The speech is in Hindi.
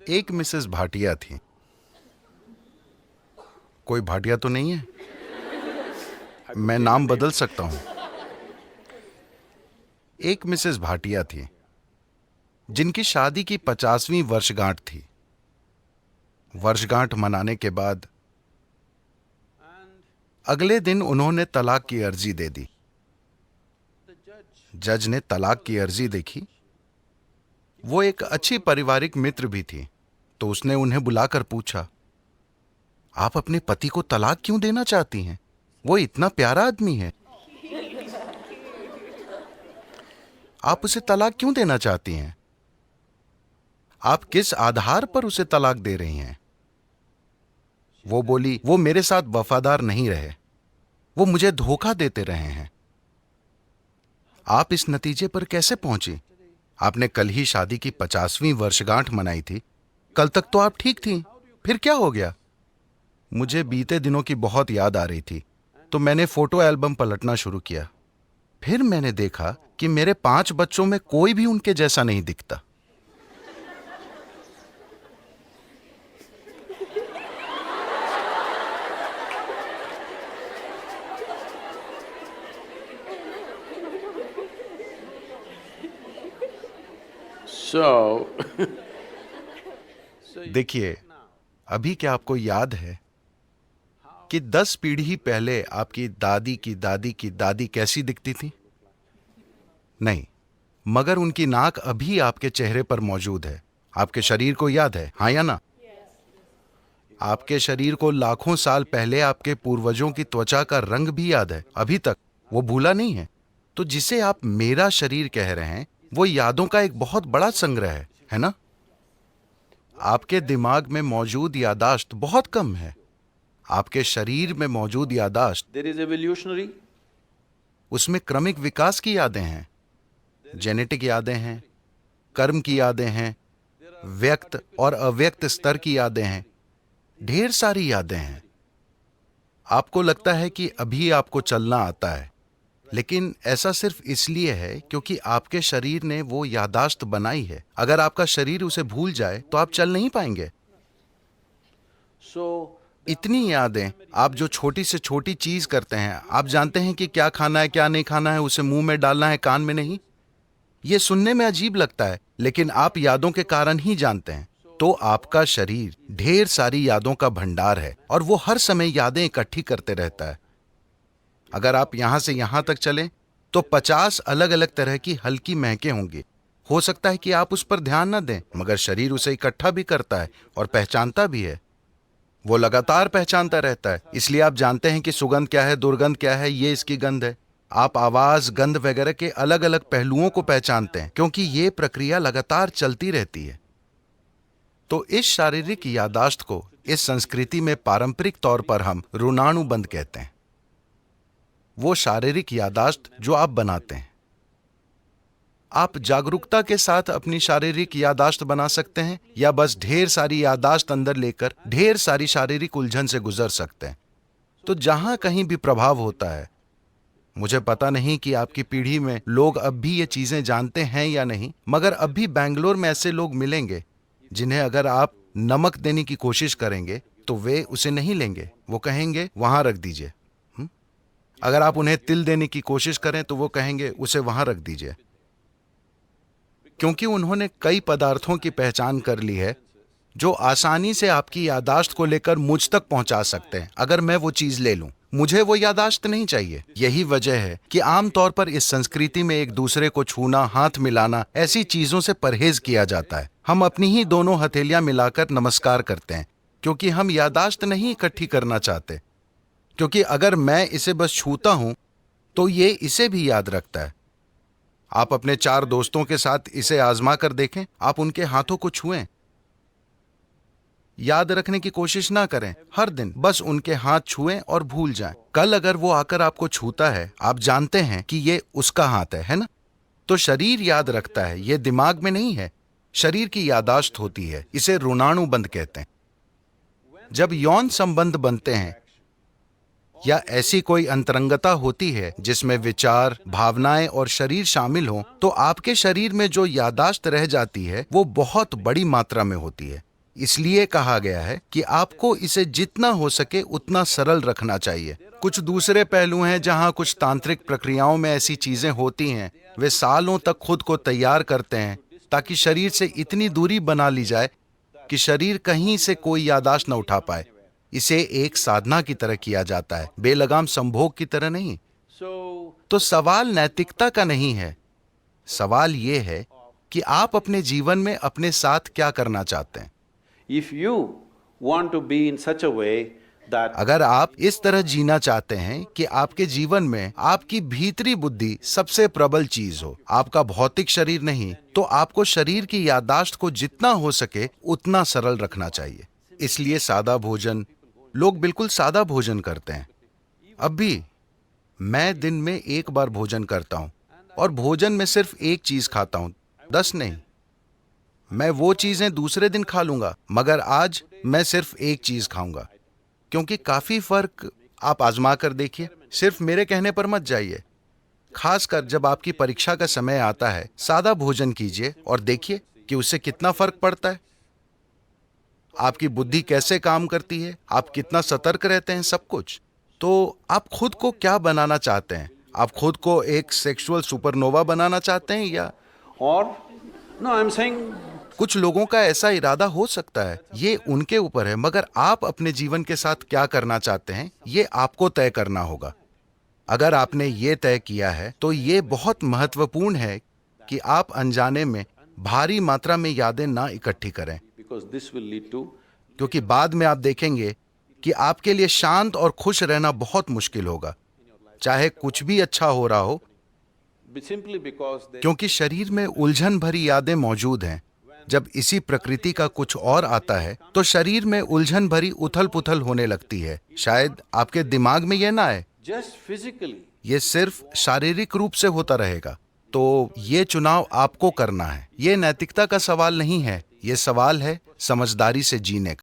एक मिसेस भाटिया थी। कोई भाटिया तो नहीं है? मैं नाम बदल सकता हूं। एक मिसेस भाटिया थी जिनकी शादी की 50वीं वर्षगांठ थी। वर्षगांठ मनाने के बाद अगले दिन उन्होंने तलाक की अर्जी दे दी। जज ने तलाक की अर्जी देखी। वो एक अच्छी पारिवारिक मित्र भी थी, तो उसने उन्हें बुलाकर पूछा, आप अपने पति को तलाक क्यों देना चाहती हैं? वो इतना प्यारा आदमी है। आप उसे तलाक क्यों देना चाहती हैं? आप किस आधार पर उसे तलाक दे रही हैं? वो बोली, वो मेरे साथ वफादार नहीं रहे, वो मुझे धोखा देते रहे हैं। आप इस नतीजे पर कैसे पहुंची? आपने कल ही शादी की 50वीं वर्षगांठ मनाई थी। कल तक तो आप ठीक थी, फिर क्या हो गया? मुझे बीते दिनों की बहुत याद आ रही थी, तो मैंने फोटो एल्बम पलटना शुरू किया। फिर मैंने देखा कि मेरे 5 बच्चों में कोई भी उनके जैसा नहीं दिखता। So, देखिए, अभी क्या आपको याद है कि 10 पीढ़ी पहले आपकी दादी की दादी की दादी कैसी दिखती थी? नहीं, मगर उनकी नाक अभी आपके चेहरे पर मौजूद है। आपके शरीर को याद है, हाँ या ना? आपके शरीर को लाखों साल पहले आपके पूर्वजों की त्वचा का रंग भी याद है, अभी तक वो भूला नहीं है। तो जिसे आप मेरा शरीर कह रहे हैं, वो यादों का एक बहुत बड़ा संग्रह है ना? आपके दिमाग में मौजूद यादाश्त बहुत कम है। आपके शरीर में मौजूद यादाश्त, there is evolutionary, उसमें क्रमिक विकास की यादें हैं, जेनेटिक यादें हैं, कर्म की यादें हैं, व्यक्त और अव्यक्त स्तर की यादें हैं, ढेर सारी यादें हैं। आपको लगता है कि अभी आपको चलना आता है, लेकिन ऐसा सिर्फ इसलिए है क्योंकि आपके शरीर ने वो यादाश्त बनाई है। अगर आपका शरीर उसे भूल जाए तो आप चल नहीं पाएंगे। so इतनी यादें, आप जो छोटी से छोटी चीज करते हैं, आप जानते हैं कि क्या खाना है क्या नहीं खाना है, उसे मुंह में डालना है कान में नहीं। ये सुनने में अजीब लगता है, लेकिन आप यादों के कारण ही जानते हैं। तो आपका शरीर ढेर सारी यादों का भंडार है और वो हर समय यादें इकट्ठी करते रहता है। अगर आप यहां से यहां तक चलें तो 50 अलग अलग तरह की हल्की महकें होंगी। हो सकता है कि आप उस पर ध्यान न दें, मगर शरीर उसे इकट्ठा भी करता है और पहचानता भी है। वो लगातार पहचानता रहता है। इसलिए आप जानते हैं कि सुगंध क्या है, दुर्गंध क्या है, ये इसकी गंध है। आप आवाज, गंध वगैरह के अलग अलग पहलुओं को पहचानते हैं, क्योंकि ये प्रक्रिया लगातार चलती रहती है। तो इस शारीरिक यादाश्त को इस संस्कृति में पारंपरिक तौर पर हम ऋणानुबंध कहते हैं। वो शारीरिक यादाश्त जो आप बनाते हैं। आप जागरूकता के साथ अपनी शारीरिक यादाश्त बना सकते हैं, या बस ढेर सारी यादाश्त अंदर लेकर ढेर सारी शारीरिक उलझन से गुजर सकते हैं। तो जहां कहीं भी प्रभाव होता है, मुझे पता नहीं कि आपकी पीढ़ी में लोग अब भी ये चीजें जानते हैं या नहीं, मगर अब भी बैंगलोर में ऐसे लोग मिलेंगे जिन्हें अगर आप नमक देने की कोशिश करेंगे तो वे उसे नहीं लेंगे। वो कहेंगे वहां रख दीजिए। अगर आप उन्हें तिल देने की कोशिश करें तो वो कहेंगे उसे वहां रख दीजिए, क्योंकि उन्होंने कई पदार्थों की पहचान कर ली है जो आसानी से आपकी यादाश्त को लेकर मुझ तक पहुंचा सकते हैं। अगर मैं वो चीज ले लूं, मुझे वो यादाश्त नहीं चाहिए। यही वजह है कि आमतौर पर इस संस्कृति में एक दूसरे को छूना, हाथ मिलाना, ऐसी चीजों से परहेज किया जाता है। हम अपनी ही दोनों हथेलियां मिलाकर नमस्कार करते हैं, क्योंकि हम यादाश्त नहीं इकट्ठी करना चाहते। क्योंकि अगर मैं इसे बस छूता हूं तो ये इसे भी याद रखता है। आप अपने 4 दोस्तों के साथ इसे आजमा कर देखें। आप उनके हाथों को छुएं, याद रखने की कोशिश ना करें। हर दिन बस उनके हाथ छुएं और भूल जाएं। कल अगर वो आकर आपको छूता है, आप जानते हैं कि ये उसका हाथ है ना? तो शरीर याद रखता है, ये दिमाग में नहीं है। शरीर की यादाश्त होती है, इसे ऋणानुबंध कहते हैं। जब यौन संबंध बनते हैं या ऐसी कोई अंतरंगता होती है जिसमें विचार, भावनाएं और शरीर शामिल हों, तो आपके शरीर में जो यादाश्त रह जाती है वो बहुत बड़ी मात्रा में होती है। इसलिए कहा गया है कि आपको इसे जितना हो सके उतना सरल रखना चाहिए। कुछ दूसरे पहलू हैं जहां कुछ तांत्रिक प्रक्रियाओं में ऐसी चीजें होती हैं, वे सालों तक खुद को तैयार करते हैं ताकि शरीर से इतनी दूरी बना ली जाए कि शरीर कहीं से कोई यादाश्त न उठा पाए। इसे एक साधना की तरह किया जाता है, बेलगाम संभोग की तरह नहीं। so तो सवाल नैतिकता का नहीं है, सवाल ये है कि आप अपने जीवन में अपने साथ क्या करना चाहते हैं। if you want to be in such a way that अगर आप इस तरह जीना चाहते हैं कि आपके जीवन में आपकी भीतरी बुद्धि सबसे प्रबल चीज हो, आपका भौतिक शरीर नहीं, तो आपको शरीर की याददाश्त को जितना हो सके उतना सरल रखना चाहिए। इसलिए सादा भोजन, लोग बिल्कुल सादा भोजन करते हैं। अब भी मैं दिन में एक बार भोजन करता हूं और भोजन में सिर्फ एक चीज खाता हूं, 10 नहीं। मैं वो चीजें दूसरे दिन खा लूंगा, मगर आज मैं सिर्फ एक चीज खाऊंगा, क्योंकि काफी फर्क आप आजमा कर देखिए। सिर्फ मेरे कहने पर मत जाइए। खासकर जब आपकी परीक्षा का समय आता है, सादा भोजन कीजिए और देखिए कि उससे कितना फर्क पड़ता है। आपकी बुद्धि कैसे काम करती है, आप कितना सतर्क रहते हैं, सब कुछ। तो आप खुद को क्या बनाना चाहते हैं? आप खुद को एक सेक्सुअल सुपरनोवा बनाना चाहते हैं या or no I'm saying कुछ लोगों का ऐसा इरादा हो सकता है, ये उनके ऊपर है, मगर आप अपने जीवन के साथ क्या करना चाहते हैं ये आपको तय करना होगा। अगर आपने ये तय किया है तो ये बहुत महत्वपूर्ण है कि आप अनजाने में भारी मात्रा में यादें ना इकट्ठी करें, because this will lead to क्योंकि बाद में आप देखेंगे कि आपके लिए शांत और खुश रहना बहुत मुश्किल होगा, चाहे कुछ भी अच्छा हो रहा हो, simply because they क्योंकि शरीर में उलझन भरी यादें मौजूद हैं। जब इसी प्रकृति का कुछ और आता है तो शरीर में उलझन भरी उथल पुथल होने लगती है। शायद आपके दिमाग में यह ना आए, just physically ये सिर्फ शारीरिक रूप से होता रहेगा। तो ये चुनाव आपको करना है। ये नैतिकता का सवाल नहीं है, ये सवाल है समझदारी से जीने का।